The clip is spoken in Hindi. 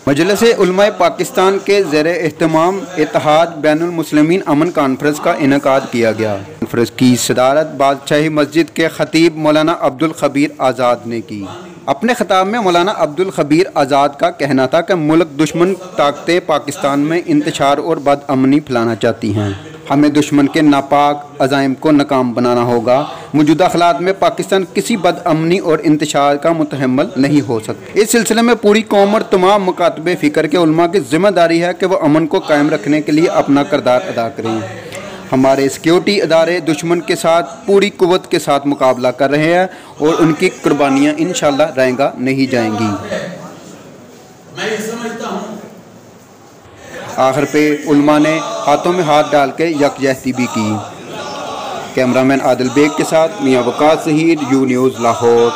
मजलिस उलमाए पाकिस्तान के ज़ेर एहतमाम इत्तेहाद बैनुल मुस्लिमीन अमन कॉन्फ्रेंस का इनेकाद किया गया। कॉन्फ्रेंस की सदारत बादशाही मस्जिद के खतीब मौलाना अब्दुल खबीर आज़ाद ने की। अपने खिताब में मौलाना अब्दुल खबीर आज़ाद का कहना था कि मुल्क दुश्मन ताकतें पाकिस्तान में इंतशार और बदअमनी फैलाना चाहती हैं। हमें दुश्मन के नापाक अज़ाइम को नाकाम बनाना होगा। मौजूदा हालात में पाकिस्तान किसी बदअमनी और इंतशार का मुतहम्मल नहीं हो सकता। इस सिलसिले में पूरी कौम और तमाम मुकातबे फ़िक्र के उलमा की ज़िम्मेदारी है कि वह अमन को कायम रखने के लिए अपना किरदार अदा करें। हमारे सिक्योरिटी इदारे दुश्मन के साथ पूरी कुव्वत के साथ मुकाबला कर रहे हैं और उनकी कुर्बानियाँ इंशाअल्लाह रहेंगा नहीं जाएंगी। मैं ये समझता हूँ आखिर पे उलमा ने हाथों में हाथ डाल के यकजहती भी की। कैमरामैन आदिल बेग के साथ मियां वकास शहीद, यू न्यूज़ लाहौर।